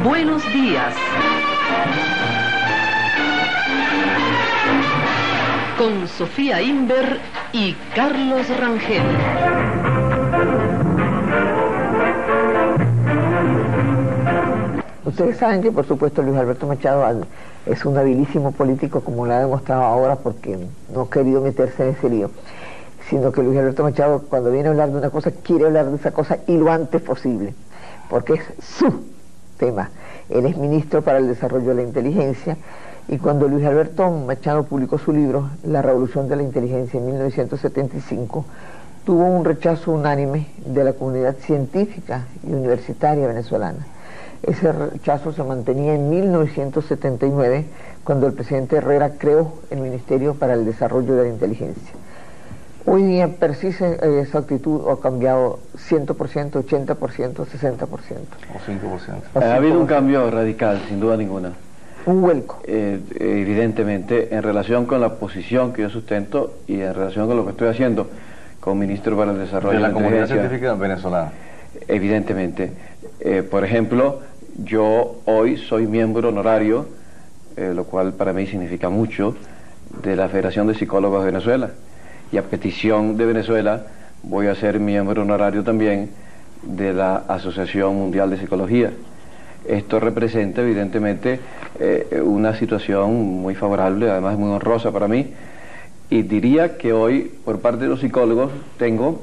Buenos días. Con Sofía Inver y Carlos Rangel. Ustedes saben que, por supuesto, Luis Alberto Machado es un habilísimo político, como lo ha demostrado ahora, porque no ha querido meterse en ese lío, sino que Luis Alberto Machado, cuando viene a hablar de una cosa, quiere hablar de esa cosa y lo antes posible, porque es su tema. Él es ministro para el desarrollo de la inteligencia, y cuando Luis Alberto Machado publicó su libro La Revolución de la Inteligencia en 1975, tuvo un rechazo unánime de la comunidad científica y universitaria venezolana. Ese rechazo se mantenía en 1979, cuando el presidente Herrera creó el Ministerio para el Desarrollo de la Inteligencia. Hoy día persiste esa actitud, o ha cambiado 100%, 80%, 60%. O 5%. Ha habido un cambio radical, sin duda ninguna. Un vuelco. Evidentemente, en relación con la posición que yo sustento y en relación con lo que estoy haciendo como ministro para el desarrollo de la comunidad científica venezolana. Evidentemente. Por ejemplo, yo hoy soy miembro honorario, lo cual para mí significa mucho, de la Federación de Psicólogos de Venezuela. Y a petición de Venezuela voy a ser miembro honorario también de la Asociación Mundial de Psicología. Esto representa evidentemente una situación muy favorable, además muy honrosa para mí, y diría que hoy por parte de los psicólogos tengo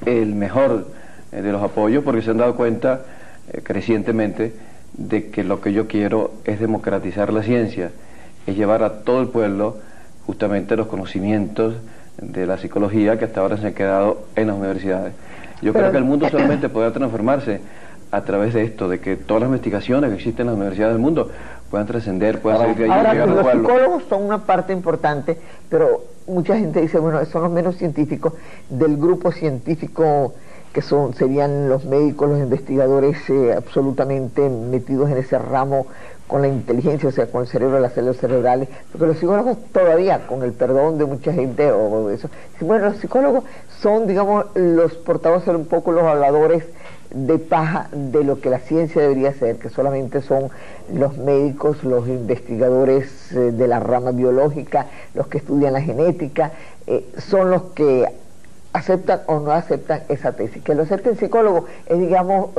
el mejor de los apoyos, porque se han dado cuenta crecientemente de que lo que yo quiero es democratizar la ciencia, es llevar a todo el pueblo justamente los conocimientos de la psicología que hasta ahora se han quedado en las universidades. Yo creo que el mundo solamente podrá transformarse a través de esto, de que todas las investigaciones que existen en las universidades del mundo puedan trascender, puedan salir de ahí. Ahora, los psicólogos son una parte importante, pero mucha gente dice, bueno, son los menos científicos del grupo científico, que serían los médicos, los investigadores absolutamente metidos en ese ramo con la inteligencia, o sea, con el cerebro, las células cerebrales, porque los psicólogos todavía, con el perdón de mucha gente o eso, bueno, los psicólogos son, digamos, los portavoces, un poco los habladores de paja de lo que la ciencia debería ser, que solamente son los médicos, los investigadores de la rama biológica, los que estudian la genética, son los que aceptan o no aceptan esa tesis. Que lo acepte el psicólogo es, digamos,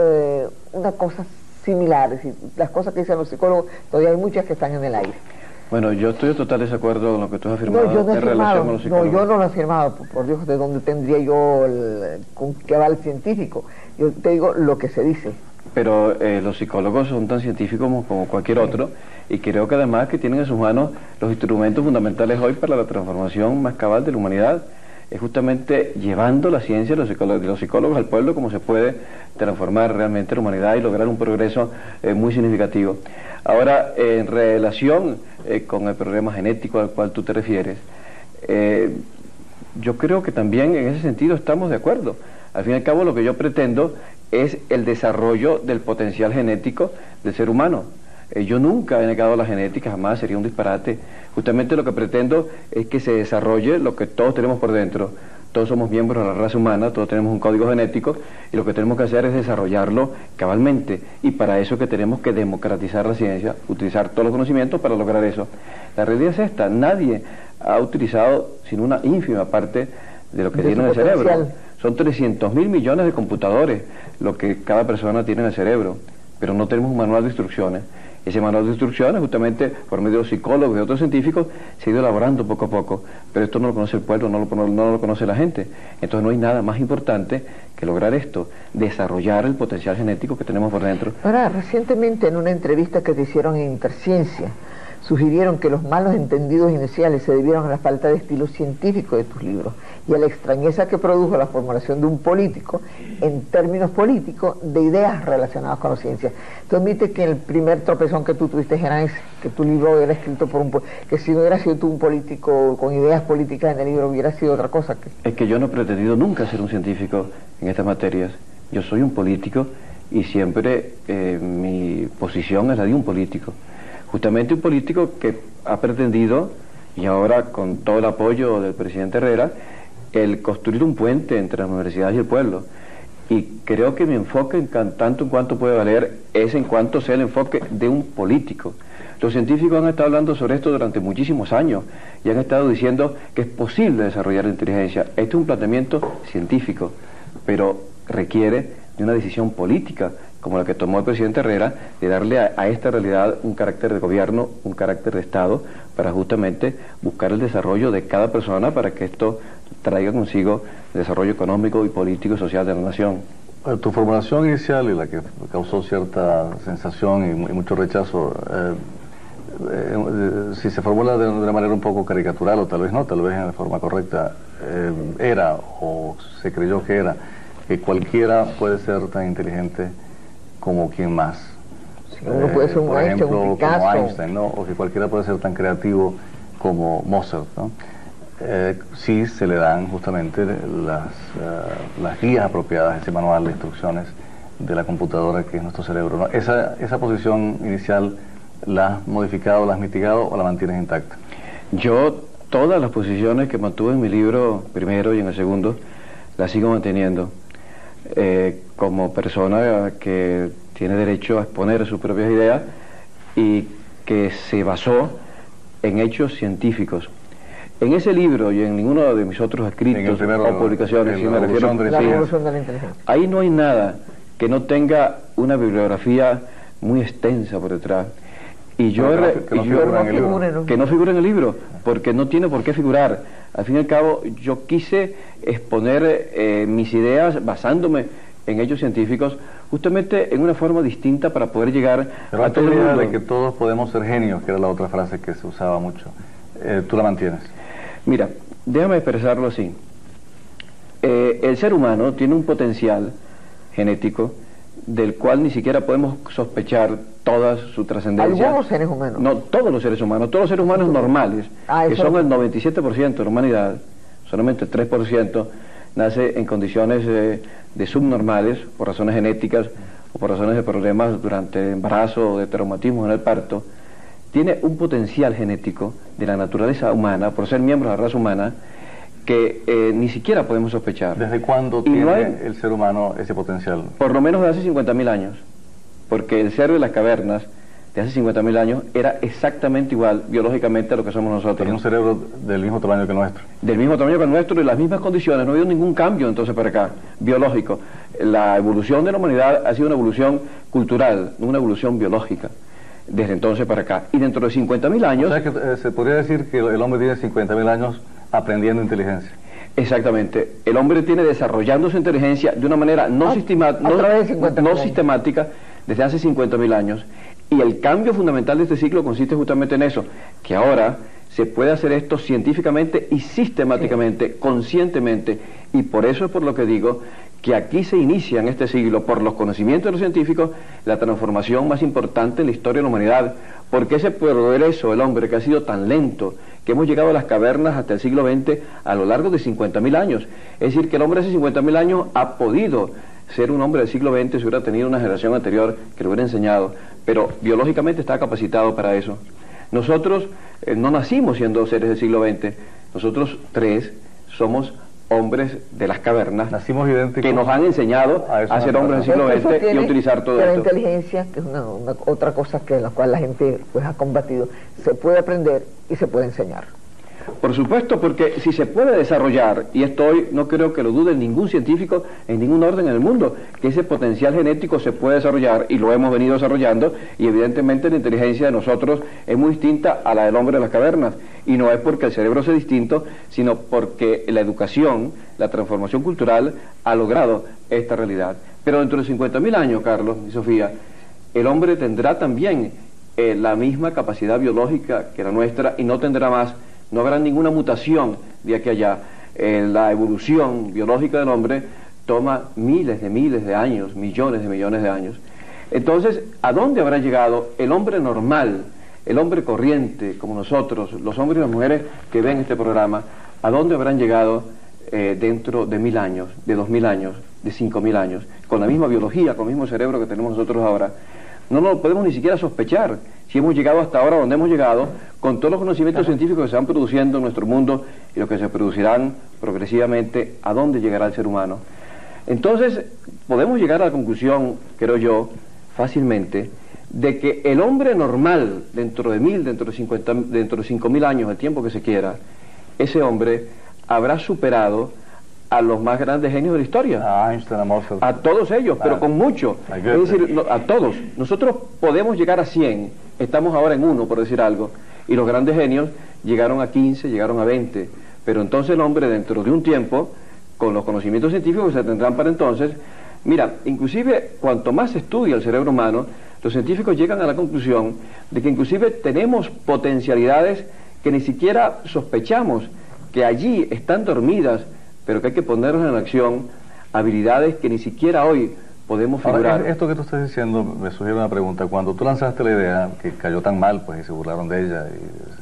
una cosa similar, es decir, las cosas que dicen los psicólogos, todavía hay muchas que están en el aire. Bueno, yo estoy en total desacuerdo con lo que tú has afirmado. No, yo no he relación con los psicólogos. No, yo no lo he afirmado, por Dios, ¿de dónde tendría yo con qué va el científico? Yo te digo lo que se dice. Pero los psicólogos son tan científicos como cualquier otro, y creo que además que tienen en sus manos los instrumentos fundamentales hoy para la transformación más cabal de la humanidad. Es justamente llevando la ciencia de los psicólogos al pueblo como se puede transformar realmente la humanidad y lograr un progreso muy significativo. Ahora, en relación con el problema genético al cual tú te refieres, yo creo que también en ese sentido estamos de acuerdo. Al fin y al cabo, lo que yo pretendo es el desarrollo del potencial genético del ser humano. Yo nunca he negado la genética, jamás, sería un disparate. Justamente lo que pretendo es que se desarrolle lo que todos tenemos por dentro. Todos somos miembros de la raza humana, todos tenemos un código genético, y lo que tenemos que hacer es desarrollarlo cabalmente. Y para eso es que tenemos que democratizar la ciencia, utilizar todos los conocimientos para lograr eso. La realidad es esta: nadie ha utilizado sino una ínfima parte de lo que tiene en el cerebro. Son 300.000 millones de computadores lo que cada persona tiene en el cerebro, pero no tenemos un manual de instrucciones. Ese manual de instrucciones, justamente por medio de los psicólogos y otros científicos, se ha ido elaborando poco a poco, pero esto no lo conoce el pueblo, no lo conoce la gente. Entonces no hay nada más importante que lograr esto, desarrollar el potencial genético que tenemos por dentro. Ahora, recientemente en una entrevista que te hicieron en Interciencia, sugirieron que los malos entendidos iniciales se debieron a la falta de estilo científico de tus libros y a la extrañeza que produjo la formulación de un político, en términos políticos, de ideas relacionadas con la ciencia. Tú admites que el primer tropezón que tú tuviste era ese, que tu libro era escrito por que si no hubiera sido tú un político con ideas políticas en el libro, hubiera sido otra cosa. Es que yo no he pretendido nunca ser un científico en estas materias. Yo soy un político y siempre mi posición es la de un político. Justamente un político que ha pretendido, y ahora con todo el apoyo del presidente Herrera, el construir un puente entre las universidades y el pueblo. Y creo que mi enfoque, tanto en cuanto puede valer, es en cuanto sea el enfoque de un político. Los científicos han estado hablando sobre esto durante muchísimos años y han estado diciendo que es posible desarrollar la inteligencia. Este es un planteamiento científico, pero requiere de una decisión política, como la que tomó el presidente Herrera, de darle a esta realidad un carácter de gobierno, un carácter de Estado, para justamente buscar el desarrollo de cada persona para que esto traiga consigo el desarrollo económico y político y social de la nación. Tu formulación inicial y la que causó cierta sensación y mucho rechazo, si se formula de una manera un poco caricatural, o tal vez no, tal vez en la forma correcta, era, o se creyó que era, que cualquiera puede ser tan inteligente como quien más. Sí, uno puede ser un por Einstein, ejemplo, un Picasso, como Einstein, ¿no? O que cualquiera puede ser tan creativo como Mozart, ¿no? Sí se le dan justamente las guías apropiadas, ese manual de instrucciones de la computadora que es nuestro cerebro, ¿no? Esa posición inicial, ¿la has modificado, la has mitigado o la mantienes intacta? Yo todas las posiciones que mantuve en mi libro primero y en el segundo las sigo manteniendo. Como persona que tiene derecho a exponer sus propias ideas y que se basó en hechos científicos. En ese libro y en ninguno de mis otros escritos o publicaciones, si me refiero a la revolución de la inteligencia, ahí no hay nada que no tenga una bibliografía muy extensa por detrás. Y yo que no figure en el libro, porque no tiene por qué figurar. Al fin y al cabo, yo quise exponer mis ideas basándome en hechos científicos, justamente en una forma distinta para poder llegar a todo el mundo. De que todos podemos ser genios, que era la otra frase que se usaba mucho, ¿tú la mantienes? Mira, déjame expresarlo así. El ser humano tiene un potencial genético del cual ni siquiera podemos sospechar toda su trascendencia. ¿Algunos seres humanos? No, todos los seres humanos normales, que son el 97% de la humanidad, solamente el 3% nace en condiciones de subnormales, por razones genéticas o por razones de problemas durante el embarazo o de traumatismo en el parto. Tiene un potencial genético de la naturaleza humana, por ser miembros de la raza humana, que ni siquiera podemos sospechar. ¿Desde cuándo tiene el ser humano ese potencial? Por lo menos de hace 50.000 años, porque el ser de las cavernas de hace 50.000 años era exactamente igual biológicamente a lo que somos nosotros. Tiene un cerebro del mismo tamaño que el nuestro. Del mismo tamaño que el nuestro y las mismas condiciones, no ha habido ningún cambio entonces para acá, biológico. La evolución de la humanidad ha sido una evolución cultural, no una evolución biológica, desde entonces para acá. Y dentro de 50.000 años... O sea que se podría decir que el hombre tiene 50.000 años aprendiendo inteligencia. Exactamente. El hombre tiene desarrollando su inteligencia de una manera no sistemática desde hace 50.000 años. Y el cambio fundamental de este ciclo consiste justamente en eso, que ahora se puede hacer esto científicamente y sistemáticamente, conscientemente, y por eso es por lo que digo que aquí se inicia en este siglo, por los conocimientos de los científicos, la transformación más importante en la historia de la humanidad, porque ese progreso del hombre que ha sido tan lento, que hemos llegado a las cavernas hasta el siglo XX a lo largo de 50.000 años, es decir, que el hombre hace 50.000 años ha podido ser un hombre del siglo XX si hubiera tenido una generación anterior que lo hubiera enseñado, pero biológicamente está capacitado para eso. Nosotros no nacimos siendo seres del siglo XX, nosotros tres somos hombres de las cavernas, nacimos idénticos, que nos han enseñado a ser hombres del siglo XX y a utilizar todo esto. La inteligencia, que es otra cosa que la cual la gente pues ha combatido, se puede aprender y se puede enseñar. Por supuesto, porque si se puede desarrollar, y esto hoy no creo que lo dude ningún científico en ningún orden en el mundo, que ese potencial genético se puede desarrollar, y lo hemos venido desarrollando, y evidentemente la inteligencia de nosotros es muy distinta a la del hombre de las cavernas, y no es porque el cerebro sea distinto, sino porque la educación, la transformación cultural ha logrado esta realidad. Pero dentro de 50.000 años, Carlos y Sofía, el hombre tendrá también la misma capacidad biológica que la nuestra, y no tendrá más. No habrá ninguna mutación de aquí a allá. La evolución biológica del hombre toma miles de años, millones de años. Entonces, ¿a dónde habrá llegado el hombre normal, el hombre corriente, como nosotros, los hombres y las mujeres que ven este programa? ¿A dónde habrán llegado dentro de 1.000 años, de 2.000 años, de 5.000 años? Con la misma biología, con el mismo cerebro que tenemos nosotros ahora. No lo podemos ni siquiera sospechar si hemos llegado hasta ahora donde hemos llegado, con todos los conocimientos científicos que se van produciendo en nuestro mundo y los que se producirán progresivamente, a dónde llegará el ser humano. Entonces, podemos llegar a la conclusión, creo yo, fácilmente, de que el hombre normal, dentro de 1000, dentro de 50, dentro de 5000 años, el tiempo que se quiera, ese hombre habrá superado a los más grandes genios de la historia. A Einstein, a Mozart. A todos ellos, pero con mucho. Es decir, a todos. Nosotros podemos llegar a 100, estamos ahora en 1, por decir algo, y los grandes genios llegaron a 15, llegaron a 20. Pero entonces el hombre, dentro de un tiempo, con los conocimientos científicos que se tendrán para entonces, mira, inclusive cuanto más se estudia el cerebro humano, los científicos llegan a la conclusión de que inclusive tenemos potencialidades que ni siquiera sospechamos, que allí están dormidas, pero que hay que ponerlas en acción, habilidades que ni siquiera hoy podemos figurar. Ahora, esto que tú estás diciendo me sugiere una pregunta. Cuando tú lanzaste la idea, que cayó tan mal, pues, y se burlaron de ella,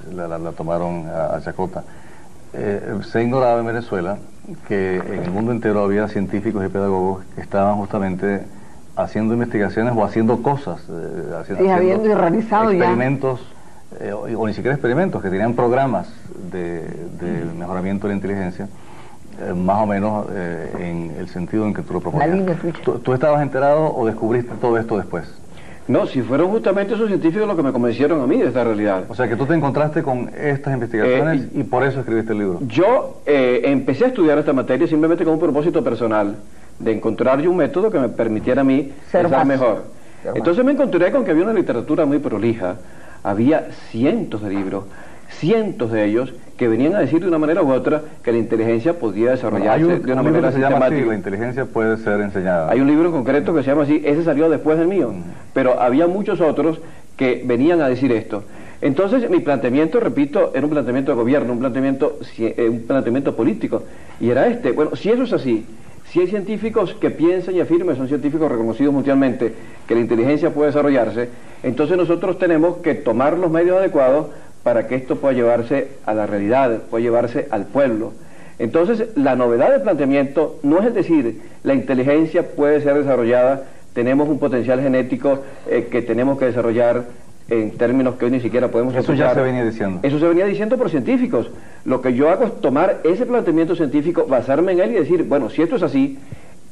y la tomaron a chacota, se ignoraba en Venezuela que en el mundo entero había científicos y pedagogos que estaban justamente haciendo investigaciones o haciendo cosas, habiendo realizado experimentos, o ni siquiera experimentos, que tenían programas de mejoramiento de la inteligencia, más o menos en el sentido en que tú lo proponías. ¿Tú estabas enterado o descubriste todo esto después? No, si fueron justamente esos científicos los que me convencieron a mí de esta realidad. O sea, que tú te encontraste con estas investigaciones y por eso escribiste el libro. Yo empecé a estudiar esta materia simplemente con un propósito personal, de encontrar yo un método que me permitiera a mí ser mejor. Entonces me encontré con que había una literatura muy prolija, había cientos de libros, cientos de ellos que venían a decir de una manera u otra que la inteligencia podía desarrollarse de una manera sistemática. La inteligencia puede ser enseñada. Hay un libro en concreto que se llama así, ese salió después del mío, pero había muchos otros que venían a decir esto. Entonces mi planteamiento, repito, era un planteamiento de gobierno, un planteamiento político, y era este. Bueno, si eso es así, si hay científicos que piensan y afirman, son científicos reconocidos mundialmente, que la inteligencia puede desarrollarse, entonces nosotros tenemos que tomar los medios adecuados para que esto pueda llevarse a la realidad, pueda llevarse al pueblo. Entonces, la novedad del planteamiento no es el decir, la inteligencia puede ser desarrollada, tenemos un potencial genético que tenemos que desarrollar en términos que hoy ni siquiera podemos Eso ya se venía diciendo. Eso se venía diciendo por científicos. Lo que yo hago es tomar ese planteamiento científico, basarme en él y decir, bueno, si esto es así,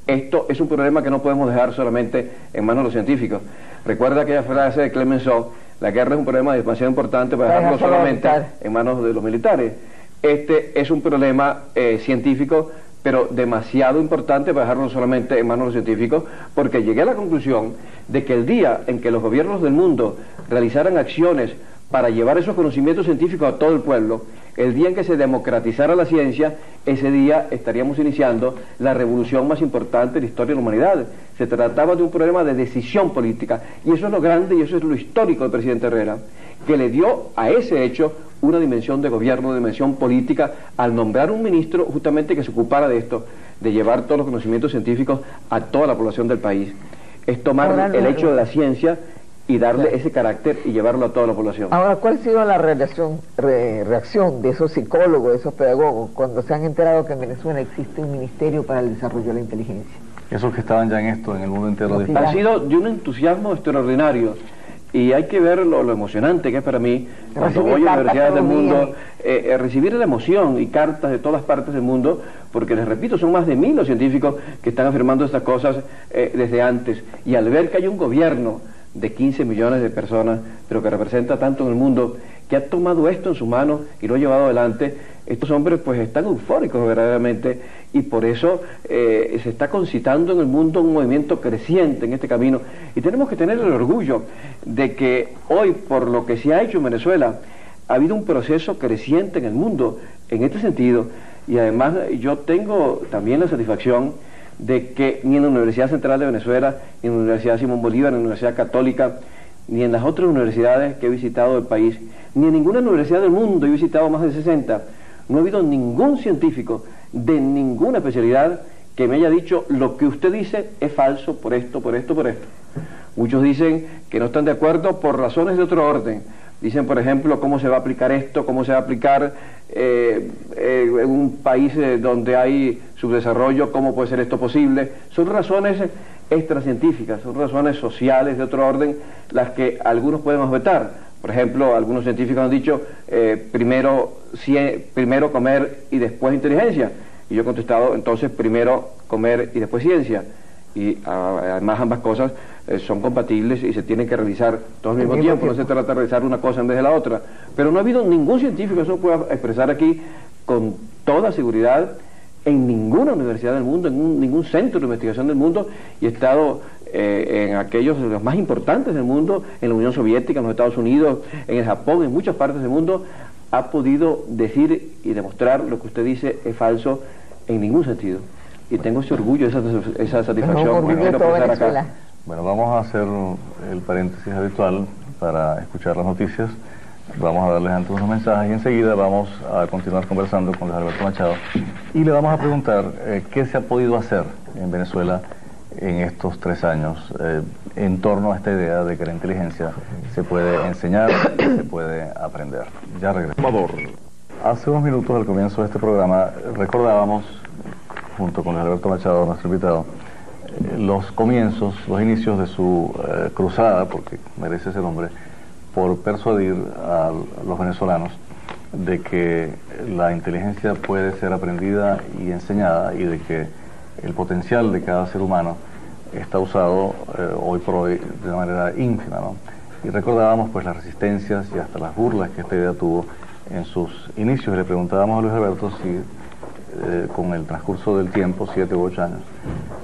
esto es un problema que no podemos dejar solamente en manos de los científicos. Recuerda aquella frase de Clemenceau, la guerra es un problema demasiado importante para dejarlo solamente en manos de los militares. Este es un problema científico, pero demasiado importante para dejarlo solamente en manos de los científicos, porque llegué a la conclusión de que el día en que los gobiernos del mundo realizaran acciones para llevar esos conocimientos científicos a todo el pueblo, el día en que se democratizara la ciencia, ese día estaríamos iniciando la revolución más importante de la historia de la humanidad. Se trataba de un problema de decisión política, y eso es lo grande y eso es lo histórico del presidente Herrera, que le dio a ese hecho una dimensión de gobierno, una dimensión política, al nombrar un ministro justamente que se ocupara de esto, de llevar todos los conocimientos científicos a toda la población del país. Es tomar el hecho de la ciencia y darle ese carácter y llevarlo a toda la población. Ahora, ¿cuál ha sido la reacción de esos psicólogos, de esos pedagogos, cuando se han enterado que en Venezuela existe un ministerio para el desarrollo de la inteligencia? Esos que estaban ya en esto, en el mundo entero. Ha sido de un entusiasmo extraordinario, y hay que ver lo emocionante que es para mí, cuando voy a universidades del mundo, recibir la emoción y cartas de todas partes del mundo, porque les repito, son más de 1000 los científicos que están afirmando estas cosas desde antes, y al ver que hay un gobierno de 15 millones de personas, pero que representa tanto en el mundo, que ha tomado esto en sus manos y lo ha llevado adelante, estos hombres pues están eufóricos verdaderamente, y por eso se está concitando en el mundo un movimiento creciente en este camino, y tenemos que tener el orgullo de que hoy, por lo que se ha hecho en Venezuela, ha habido un proceso creciente en el mundo en este sentido, y además yo tengo también la satisfacción de que ni en la Universidad Central de Venezuela, ni en la Universidad Simón Bolívar, ni en la Universidad Católica, ni en las otras universidades que he visitado del país, ni en ninguna universidad del mundo, he visitado más de 60, no ha habido ningún científico de ninguna especialidad que me haya dicho lo que usted dice es falso por esto, por esto, por esto. Muchos dicen que no están de acuerdo por razones de otro orden. Dicen, por ejemplo, cómo se va a aplicar esto, cómo se va a aplicar en un país donde hay subdesarrollo, cómo puede ser esto posible. Son razones extracientíficas, son razones sociales de otro orden, las que algunos pueden objetar. Por ejemplo, algunos científicos han dicho primero comer y después inteligencia. Y yo he contestado, entonces primero comer y después ciencia. Y además ambas cosas son compatibles y se tienen que realizar todo al mismo tiempo. No se trata de realizar una cosa en vez de la otra. Pero no ha habido ningún científico, eso pueda expresar aquí con toda seguridad, en ninguna universidad del mundo, en ningún centro de investigación del mundo, y he estado en aquellos de los más importantes del mundo, en la Unión Soviética, en los Estados Unidos, en el Japón, en muchas partes del mundo, ha podido decir y demostrar lo que usted dice es falso en ningún sentido. Y tengo ese orgullo, esa satisfacción. Bueno, vamos a hacer el paréntesis habitual para escuchar las noticias. Vamos a darles antes unos mensajes y enseguida vamos a continuar conversando con Luis Alberto Machado y le vamos a preguntar qué se ha podido hacer en Venezuela en estos 3 años en torno a esta idea de que la inteligencia se puede enseñar, se puede aprender. Ya regresamos. Hace unos minutos al comienzo de este programa recordábamos, junto con Luis Alberto Machado, nuestro invitado, los comienzos, los inicios de su cruzada, porque merece ese nombre, por persuadir a los venezolanos de que la inteligencia puede ser aprendida y enseñada y de que el potencial de cada ser humano está usado hoy por hoy de una manera ínfima, ¿no? Y recordábamos pues las resistencias y hasta las burlas que esta idea tuvo en sus inicios y le preguntábamos a Luis Alberto si con el transcurso del tiempo, 7 u 8 años,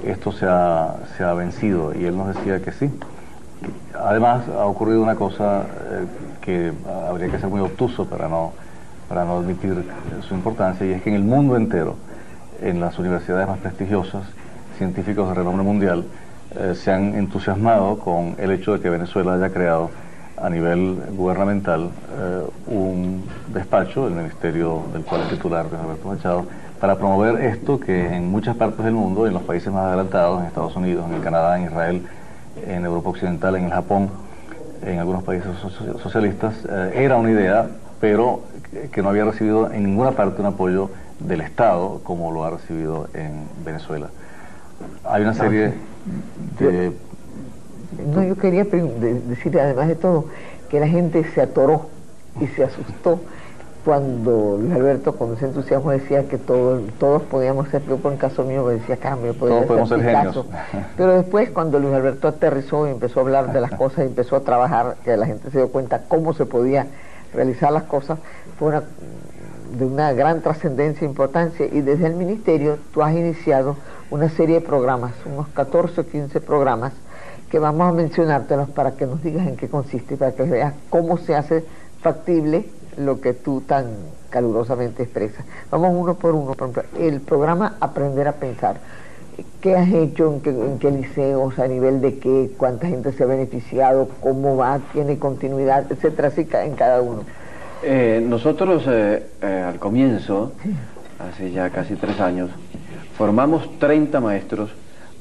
esto se ha vencido y él nos decía que sí. Además ha ocurrido una cosa que habría que ser muy obtuso para no admitir su importancia, y es que en el mundo entero, en las universidades más prestigiosas, científicos de renombre mundial se han entusiasmado con el hecho de que Venezuela haya creado a nivel gubernamental un despacho, el ministerio del cual es titular Luis Alberto Machado, para promover esto que en muchas partes del mundo, en los países más adelantados, en Estados Unidos, en el Canadá, en Israel, en Europa Occidental, en el Japón, en algunos países socialistas, era una idea, pero que no había recibido en ninguna parte un apoyo del Estado como lo ha recibido en Venezuela. Hay una serie de... No, yo quería decir, además de todo, que la gente se atoró y se asustó cuando Luis Alberto, con ese entusiasmo, decía que todos podíamos ser. Yo, por el caso mío, me decía, cambio, todos podemos ser genios. Pero después, cuando Luis Alberto aterrizó y empezó a hablar de las cosas y empezó a trabajar, que la gente se dio cuenta cómo se podía realizar las cosas, fue de una gran trascendencia e importancia. Y desde el ministerio tú has iniciado una serie de programas, unos 14 o 15 programas, que vamos a mencionártelos para que nos digas en qué consiste, para que veas cómo se hace factible lo que tú tan calurosamente expresas. Vamos uno por uno. Por ejemplo, el programa Aprender a Pensar. ¿Qué has hecho? ¿En qué liceos? ¿A nivel de qué? ¿Cuánta gente se ha beneficiado? ¿Cómo va? ¿Tiene continuidad? Etcétera, así en cada uno. Nosotros al comienzo, hace ya casi 3 años, formamos 30 maestros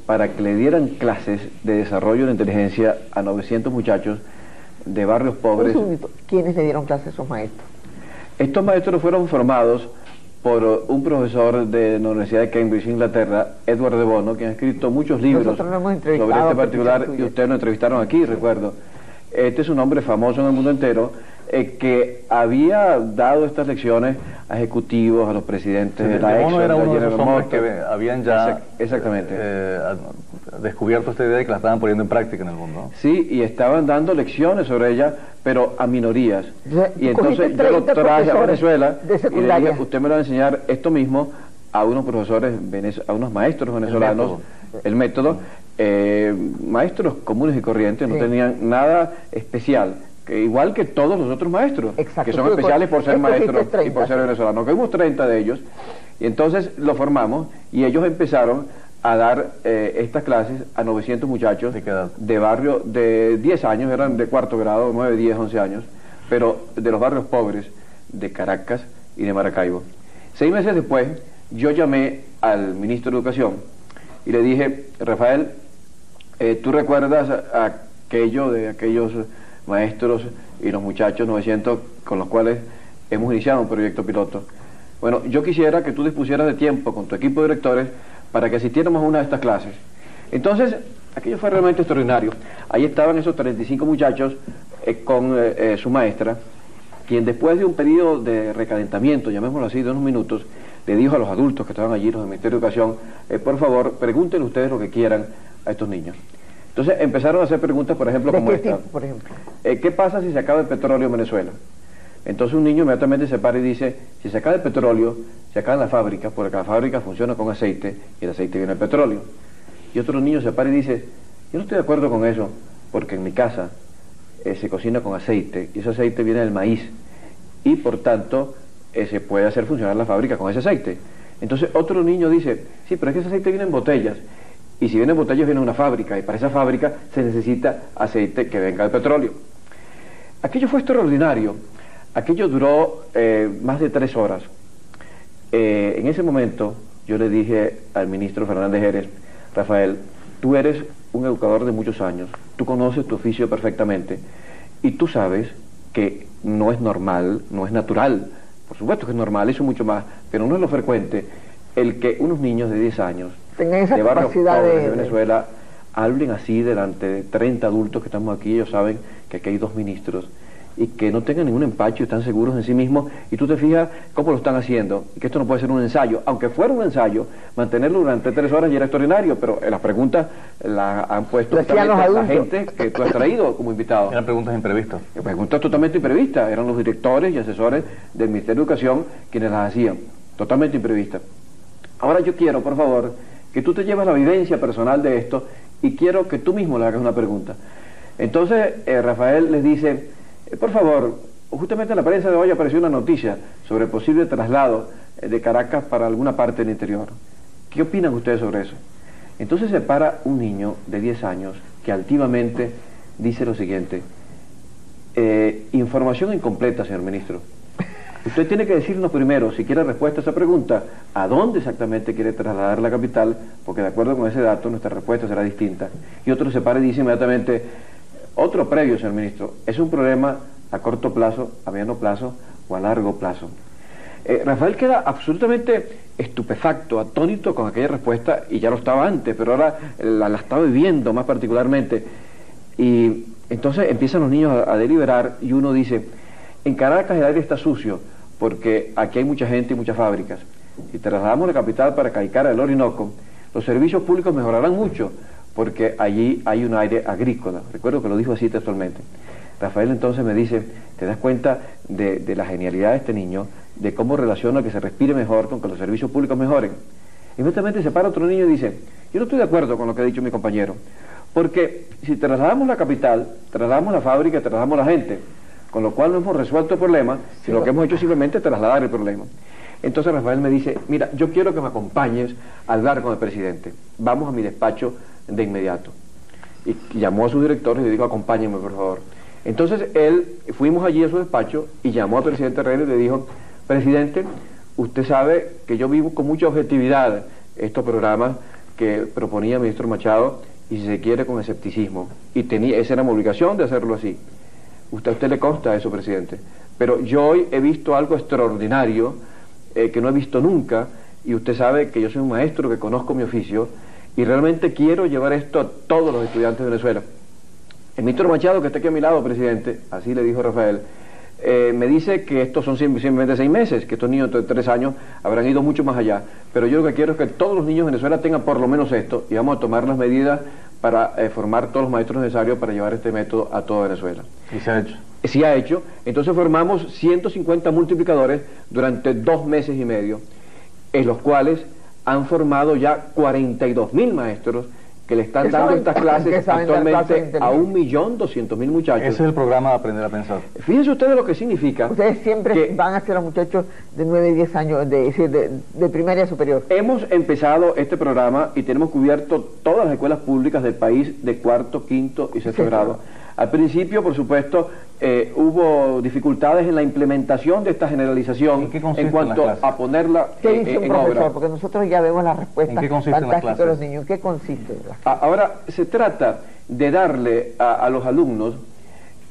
para que le dieran clases de desarrollo de inteligencia a 900 muchachos de barrios pobres. ¿Quiénes le dieron clases a esos maestros? Estos maestros fueron formados por un profesor de la Universidad de Cambridge, Inglaterra, Edward de Bono, quien ha escrito muchos libros sobre este particular, y ustedes lo entrevistaron aquí, recuerdo. Este es un hombre famoso en el mundo entero, que había dado estas lecciones a ejecutivos, a los presidentes de la Exxon, era uno de esos hombres que habían ya exactamente descubierto esta idea y que la estaban poniendo en práctica en el mundo, ¿no? Sí, y estaban dando lecciones sobre ella, pero a minorías. Y entonces yo lo traje a Venezuela y le dije, usted me lo va a enseñar esto mismo a unos profesores, a unos maestros venezolanos, el método, maestros comunes y corrientes, no tenían nada especial, igual que todos los otros maestros, que son especiales por ser maestros y por ser venezolanos. Que hubo 30 de ellos, y entonces lo formamos, y ellos empezaron a dar estas clases a 900 muchachos de barrio de 10 años, eran de 4º grado, 9, 10, 11 años, pero de los barrios pobres de Caracas y de Maracaibo. 6 meses después, yo llamé al ministro de Educación y le dije, Rafael, ¿tú recuerdas aquello de aquellos maestros y los muchachos 900 con los cuales hemos iniciado un proyecto piloto? Bueno, yo quisiera que tú dispusieras de tiempo con tu equipo de directores para que asistiéramos a una de estas clases. Entonces, aquello fue realmente extraordinario. Ahí estaban esos 35 muchachos con su maestra, quien después de un periodo de recalentamiento, llamémoslo así, de unos minutos, le dijo a los adultos que estaban allí, los del Ministerio de Educación, por favor, pregúntenle ustedes lo que quieran a estos niños. Entonces empezaron a hacer preguntas, por ejemplo, como esta. Por ejemplo? ¿Qué pasa si se acaba el petróleo en Venezuela? Entonces un niño inmediatamente se para y dice, si se acaba el petróleo, se acaban las fábricas, porque la fábrica funciona con aceite y el aceite viene del petróleo. Y otro niño se para y dice, yo no estoy de acuerdo con eso, porque en mi casa se cocina con aceite y ese aceite viene del maíz y por tanto se puede hacer funcionar la fábrica con ese aceite. Entonces otro niño dice, sí, pero es que ese aceite viene en botellas y si viene en botellas viene a una fábrica y para esa fábrica se necesita aceite que venga del petróleo. Aquello fue extraordinario, aquello duró más de 3 horas. En ese momento yo le dije al ministro Fernández Heres, Rafael, tú eres un educador de muchos años, tú conoces tu oficio perfectamente y tú sabes que no es normal, no es natural, por supuesto que es normal, eso mucho más, pero no es lo frecuente el que unos niños de 10 años tengan esa de barrios capacidad pobres de Venezuela hablen así delante de 30 adultos que estamos aquí. Ellos saben que aquí hay 2 ministros y que no tengan ningún empacho y están seguros en sí mismos, y tú te fijas cómo lo están haciendo, y que esto no puede ser un ensayo, aunque fuera un ensayo, mantenerlo durante 3 horas ya era extraordinario, pero las preguntas las han puesto la gente que tú has traído como invitado. Eran preguntas imprevistas. Preguntas totalmente imprevistas, eran los directores y asesores del Ministerio de Educación quienes las hacían, totalmente imprevistas. Ahora yo quiero, por favor, que tú te lleves la vivencia personal de esto y quiero que tú mismo le hagas una pregunta. Entonces Rafael les dice, por favor, justamente en la prensa de hoy apareció una noticia sobre el posible traslado de Caracas para alguna parte del interior. ¿Qué opinan ustedes sobre eso? Entonces se para un niño de 10 años que altivamente dice lo siguiente, información incompleta, señor ministro. Usted tiene que decirnos primero, si quiere respuesta a esa pregunta, a dónde exactamente quiere trasladar la capital, porque de acuerdo con ese dato nuestra respuesta será distinta. Y otro se para y dice inmediatamente, otro previo, señor ministro, ¿es un problema a corto plazo, a mediano plazo o a largo plazo? Rafael queda absolutamente estupefacto, atónito con aquella respuesta, y ya lo estaba antes, pero ahora la estaba viviendo más particularmente. Y entonces empiezan los niños a deliberar y uno dice, en Caracas el aire está sucio porque aquí hay mucha gente y muchas fábricas. Si trasladamos la capital para Caicara del Orinoco, los servicios públicos mejorarán mucho porque allí hay un aire agrícola. Recuerdo que lo dijo así textualmente. Rafael entonces me dice, ¿te das cuenta de la genialidad de este niño, de cómo relaciona que se respire mejor con que los servicios públicos mejoren? Inmediatamente se para otro niño y dice, yo no estoy de acuerdo con lo que ha dicho mi compañero, porque si trasladamos la capital, trasladamos la fábrica, trasladamos la gente, con lo cual no hemos resuelto el problema, sino lo que hemos hecho es simplemente trasladar el problema. Entonces Rafael me dice, mira, yo quiero que me acompañes a hablar con el presidente, vamos a mi despacho de inmediato. Y llamó a sus directores y le dijo, acompáñenme por favor. Entonces fuimos allí a su despacho y llamó al presidente Herrera y le dijo, presidente, usted sabe que yo vivo con mucha objetividad estos programas que proponía el ministro Machado, y si se quiere con escepticismo, y esa era mi obligación de hacerlo así. A usted le consta eso, presidente, pero yo hoy he visto algo extraordinario que no he visto nunca, y usted sabe que yo soy un maestro, que conozco mi oficio, y realmente quiero llevar esto a todos los estudiantes de Venezuela. El ministro Machado, que está aquí a mi lado, presidente, así le dijo Rafael, me dice que estos son simplemente 6 meses, que estos niños de 3 años habrán ido mucho más allá, pero yo lo que quiero es que todos los niños de Venezuela tengan por lo menos esto, y vamos a tomar las medidas para formar todos los maestros necesarios para llevar este método a toda Venezuela. ¿Y se ha hecho? Sí ha hecho. Entonces formamos 150 multiplicadores durante 2 meses y medio, en los cuales han formado ya 42.000 maestros que le están dando estas clases actualmente a 1.200.000 muchachos. Ese es el programa de Aprender a Pensar. Fíjense ustedes lo que significa. Ustedes siempre van a ser los muchachos de 9 y 10 años, de primaria superior. Hemos empezado este programa y tenemos cubierto todas las escuelas públicas del país de 4º, 5º y 6º grado. Al principio, por supuesto, hubo dificultades en la implementación de esta generalización en cuanto a ponerla ¿Qué dice un profesor? obra. Porque nosotros ya vemos la respuesta fantástica de los niños. ¿En qué consiste? Ahora, se trata de darle a los alumnos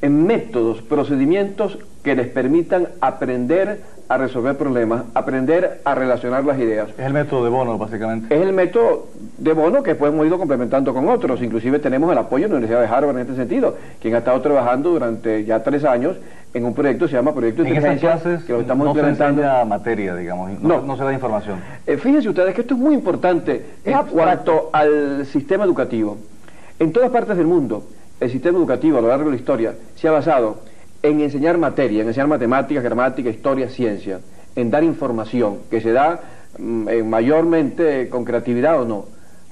métodos, procedimientos que les permitan aprender a resolver problemas, aprender a relacionar las ideas. Es el método de Bono, básicamente. Es el método de Bono que después hemos ido complementando con otros. Inclusive tenemos el apoyo de la Universidad de Harvard en este sentido, quien ha estado trabajando durante ya 3 años en un proyecto que se llama Proyecto de Inteligencia, que lo estamos implementando. No se enseña materia, digamos, no se da información. Fíjense ustedes que esto es muy importante en cuanto al sistema educativo. En todas partes del mundo, el sistema educativo a lo largo de la historia se ha basado en enseñar materia, en enseñar matemáticas, gramática, historia, ciencia, en dar información, que se da mayormente con creatividad o no,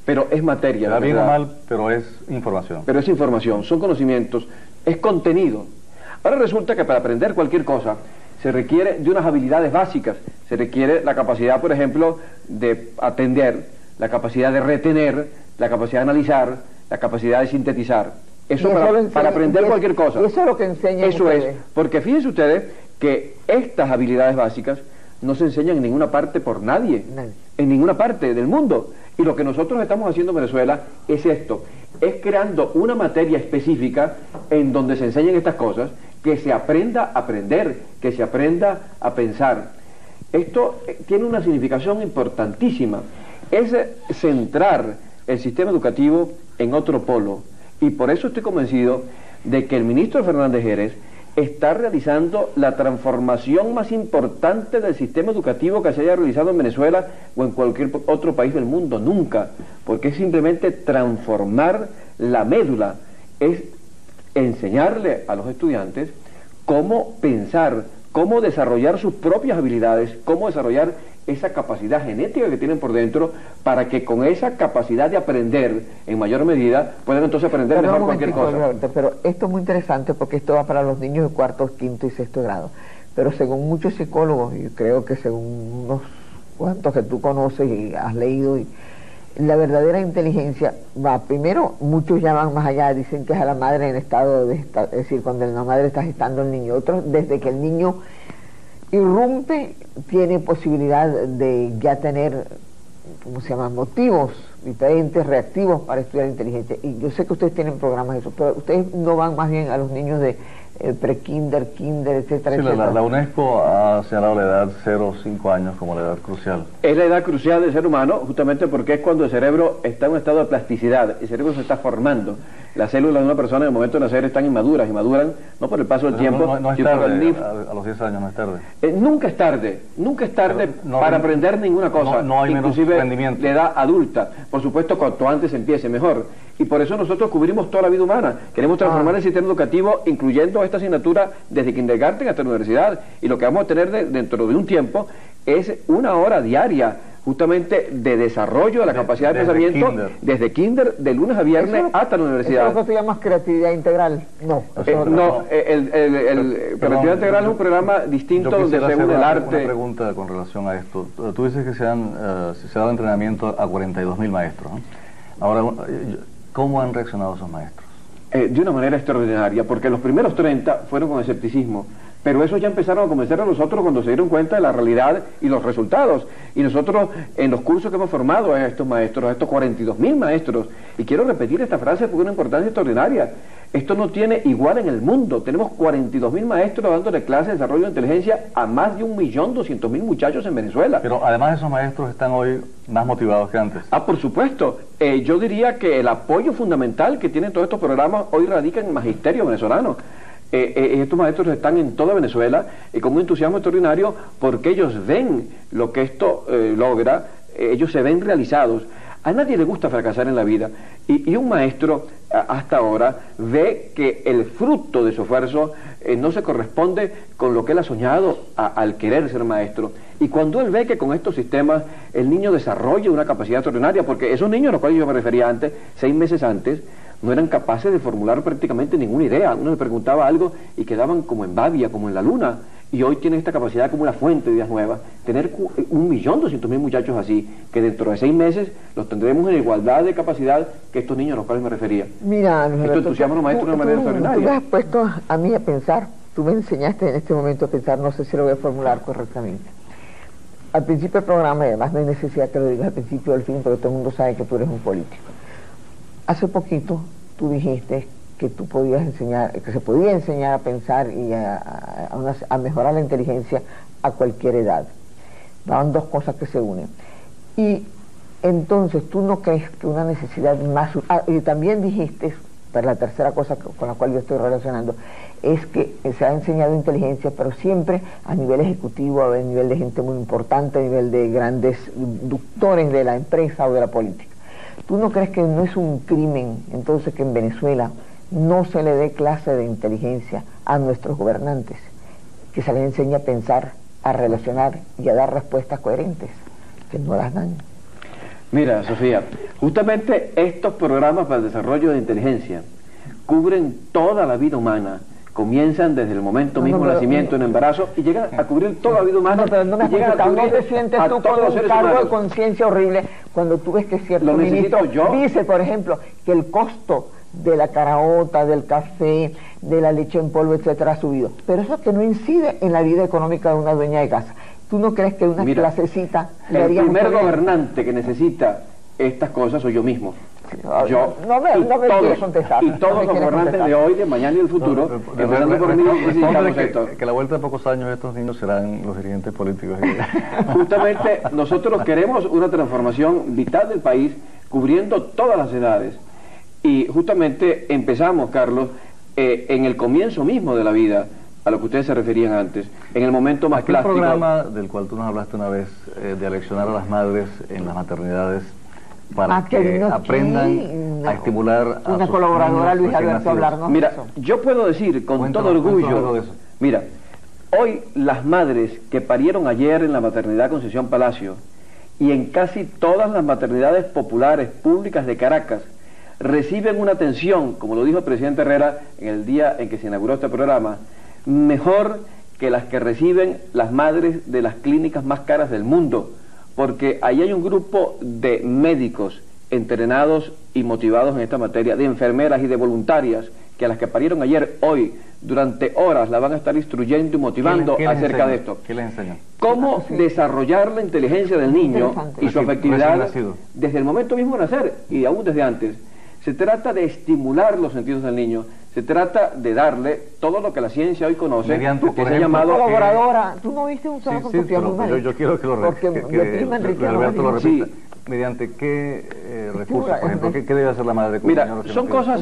pero es materia. Da bien o mal, pero es información. Pero es información, son conocimientos, es contenido. Ahora resulta que para aprender cualquier cosa se requiere de unas habilidades básicas, se requiere la capacidad, por ejemplo, de atender, la capacidad de retener, la capacidad de analizar, la capacidad de sintetizar. Eso para aprender cualquier cosa. Eso es lo que enseñan Eso ustedes. es, porque fíjense ustedes que estas habilidades básicas no se enseñan en ninguna parte por nadie, en ninguna parte del mundo. Y lo que nosotros estamos haciendo en Venezuela es esto, es creando una materia específica en donde se enseñen estas cosas, que se aprenda a aprender, que se aprenda a pensar. Esto tiene una significación importantísima, es centrar el sistema educativo en otro polo. Y por eso estoy convencido de que el ministro Fernández Jerez está realizando la transformación más importante del sistema educativo que se haya realizado en Venezuela o en cualquier otro país del mundo, nunca, porque es simplemente transformar la médula, es enseñarle a los estudiantes cómo pensar, cómo desarrollar sus propias habilidades, cómo desarrollar esa capacidad genética que tienen por dentro, para que con esa capacidad de aprender en mayor medida puedan entonces aprender mejor cualquier cosa. Pero esto es muy interesante porque esto va para los niños de 4º, 5º y 6º grado. Pero según muchos psicólogos, y creo que según unos cuantos que tú conoces y has leído, la verdadera inteligencia va, primero, muchos ya van más allá, dicen que es a la madre en estado de es decir, cuando la madre está gestando el niño. Otros, desde que el niño irrumpe, tiene posibilidad de ya tener, ¿cómo se llama?, motivos diferentes, reactivos para estudiar inteligencia. Y yo sé que ustedes tienen programas de eso, pero ustedes no van más bien a los niños de pre-kinder, kinder, etcétera, sí, etcétera. La UNESCO ha señalado la edad 0-5 años como la edad crucial. Es la edad crucial del ser humano, justamente porque es cuando el cerebro está en un estado de plasticidad, el cerebro se está formando. Las células de una persona en el momento de nacer están inmaduras, y maduran no por el paso del tiempo, no es sino por tarde, el a los 10 años no es tarde. Nunca es tarde para aprender ninguna cosa, no hay inclusive menos rendimiento. de edad adulta. Por supuesto, cuanto antes empiece, mejor. Y por eso nosotros cubrimos toda la vida humana. Queremos transformar el sistema educativo, incluyendo esta asignatura desde kindergarten hasta la universidad. Y lo que vamos a tener dentro de un tiempo es 1 hora diaria, justamente de desarrollo de la capacidad de pensamiento, desde kinder, de lunes a viernes hasta la universidad. ¿Eso es lo que se llama creatividad integral? No. Creatividad integral es un programa distinto donde se une el arte. Una pregunta con relación a esto. Tú dices que se ha dado entrenamiento a 42.000 maestros, ¿no? Ahora, ¿cómo han reaccionado esos maestros? De una manera extraordinaria, porque los primeros 30 fueron con escepticismo, pero esos ya empezaron a convencer a nosotros cuando se dieron cuenta de la realidad y los resultados. Y nosotros, en los cursos que hemos formado a estos maestros, a estos 42.000 maestros, y quiero repetir esta frase porque es una importancia extraordinaria, esto no tiene igual en el mundo. Tenemos 42.000 maestros dándole clases de desarrollo de inteligencia a más de 1.200.000 muchachos en Venezuela. Pero además esos maestros están hoy más motivados que antes. Por supuesto. Yo diría que el apoyo fundamental que tienen todos estos programas hoy radica en el magisterio venezolano. Estos maestros están en toda Venezuela y con un entusiasmo extraordinario, porque ellos ven lo que esto logra, ellos se ven realizados. A nadie le gusta fracasar en la vida, y un maestro hasta ahora ve que el fruto de su esfuerzo no se corresponde con lo que él ha soñado al querer ser maestro. Y cuando él ve que con estos sistemas el niño desarrolla una capacidad extraordinaria, porque esos niños a los cuales yo me refería antes, 6 meses antes, no eran capaces de formular prácticamente ninguna idea. Uno le preguntaba algo y quedaban como en Babia, como en la luna. Y hoy tienen esta capacidad como una fuente de ideas nuevas. Tener 1.200.000 muchachos así, que dentro de 6 meses los tendremos en igualdad de capacidad que estos niños a los cuales me refería. Mira, esto entusiasma a los maestros de una manera extraordinaria. Tú me has puesto a mí a pensar, tú me enseñaste en este momento a pensar, no sé si lo voy a formular correctamente. Al principio del programa, y además no hay necesidad que lo digas al principio o al fin, porque todo el mundo sabe que tú eres un político. Hace poquito tú dijiste que tú podías enseñar, que se podía enseñar a pensar y a mejorar la inteligencia a cualquier edad. Daban dos cosas que se unen. Y entonces, ¿tú no crees que una necesidad más... y también dijiste, pero la tercera cosa con la cual yo estoy relacionando, es que se ha enseñado inteligencia, pero siempre a nivel ejecutivo, a nivel de gente muy importante, a nivel de grandes doctores de la empresa o de la política. ¿Tú no crees que no es un crimen, entonces, que en Venezuela no se le dé clase de inteligencia a nuestros gobernantes, que se les enseñe a pensar, a relacionar y a dar respuestas coherentes, que no las dan? Mira, Sofía, justamente estos programas para el desarrollo de inteligencia cubren toda la vida humana. Comienzan desde el momento mismo del nacimiento, en embarazo, y llegan a cubrir toda la vida humana. Pero no me has contestado, ¿no te sientes tú con un cargo de conciencia horrible cuando tú ves que cierto ministro dice, por ejemplo, que el costo de la caraota, del café, de la leche en polvo, etcétera, ha subido? Pero eso que no incide en la vida económica de una dueña de casa. ¿Tú no crees que una clasecita le haría el primer gobernante que necesita estas cosas soy yo mismo? Yo no me quieres contestar. Y todos los gobernantes de hoy, de mañana y del futuro, empezando por mí, necesitamos esto. Que a la vuelta de pocos años estos niños serán los dirigentes políticos. Justamente nosotros queremos una transformación vital del país, cubriendo todas las edades. Y justamente empezamos, Carlos, en el comienzo mismo de la vida, a lo que ustedes se referían antes, en el momento más plástico. El programa del cual tú nos hablaste una vez, de aleccionar a las madres en las maternidades para que aprendan a estimular a una sus colaboradora, niños Luis Alberto, hablarnos. Mira, yo puedo decir con todo orgullo, mira, hoy las madres que parieron ayer en la maternidad Concepción Palacio y en casi todas las maternidades populares públicas de Caracas reciben una atención, como lo dijo el presidente Herrera en el día en que se inauguró este programa, mejor que las que reciben las madres de las clínicas más caras del mundo, porque ahí hay un grupo de médicos entrenados y motivados en esta materia, de enfermeras y de voluntarias, que a las que parieron ayer, hoy, durante horas, la van a estar instruyendo y motivando acerca de esto. ¿Qué les enseñó? Cómo desarrollar la inteligencia del niño y su afectividad desde el momento mismo de nacer y aún desde antes. Se trata de estimular los sentidos del niño, se trata de darle todo lo que la ciencia hoy conoce, que se ha llamado... Colaboradora, tú no viste un solo yo quiero que Alberto lo repita. ¿Mediante qué recursos, por ejemplo? ¿Qué debe hacer la madre? Mira, son cosas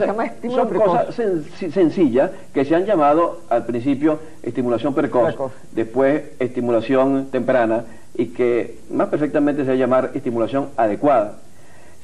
sencillas que se han llamado al principio estimulación precoz, después estimulación temprana y que más perfectamente se va a llamar estimulación adecuada.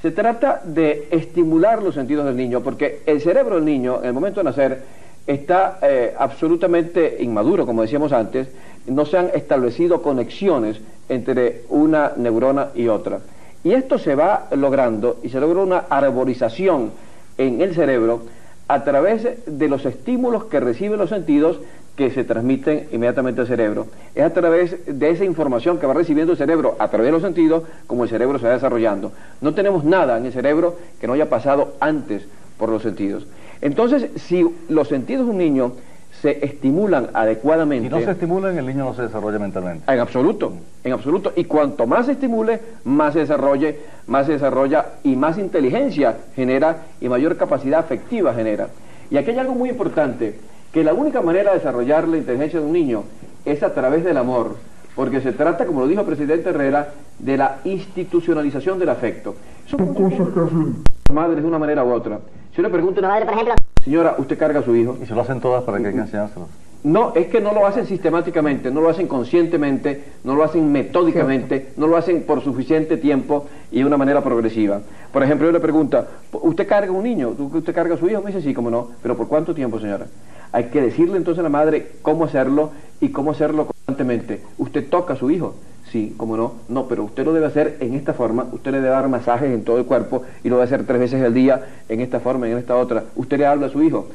Se trata de estimular los sentidos del niño, porque el cerebro del niño, en el momento de nacer, está absolutamente inmaduro, como decíamos antes, no se han establecido conexiones entre una neurona y otra. Y esto se va logrando, y se logra una arborización en el cerebro a través de los estímulos que reciben los sentidos que se transmiten inmediatamente al cerebro. Es a través de esa información que va recibiendo el cerebro a través de los sentidos como el cerebro se va desarrollando. No tenemos nada en el cerebro que no haya pasado antes por los sentidos. Entonces, si los sentidos de un niño se estimulan adecuadamente... Si no se estimulan, el niño no se desarrolla mentalmente. En absoluto, en absoluto. Y cuanto más se estimule, más se desarrolla y más inteligencia genera y mayor capacidad afectiva genera. Y aquí hay algo muy importante, que la única manera de desarrollar la inteligencia de un niño es a través del amor, porque se trata, como lo dijo el presidente Herrera, de la institucionalización del afecto. Son cosas que hacen las madres de una manera u otra. Si yo le pregunto a una madre, por ejemplo, señora, ¿usted carga a su hijo? ¿Y se lo hacen todas para que hay que enseñárselos? No, es que no lo hacen sistemáticamente, no lo hacen conscientemente, no lo hacen metódicamente, no lo hacen por suficiente tiempo y de una manera progresiva. Por ejemplo, yo le pregunto, ¿usted carga a un niño? ¿Usted carga a su hijo? Me dice, sí, cómo no. ¿Pero por cuánto tiempo, señora? Hay que decirle entonces a la madre cómo hacerlo y cómo hacerlo constantemente. ¿Usted toca a su hijo? Sí, cómo no. No, pero usted lo debe hacer en esta forma. Usted le debe dar masajes en todo el cuerpo y lo debe hacer 3 veces al día en esta forma y en esta otra. ¿Usted le habla a su hijo?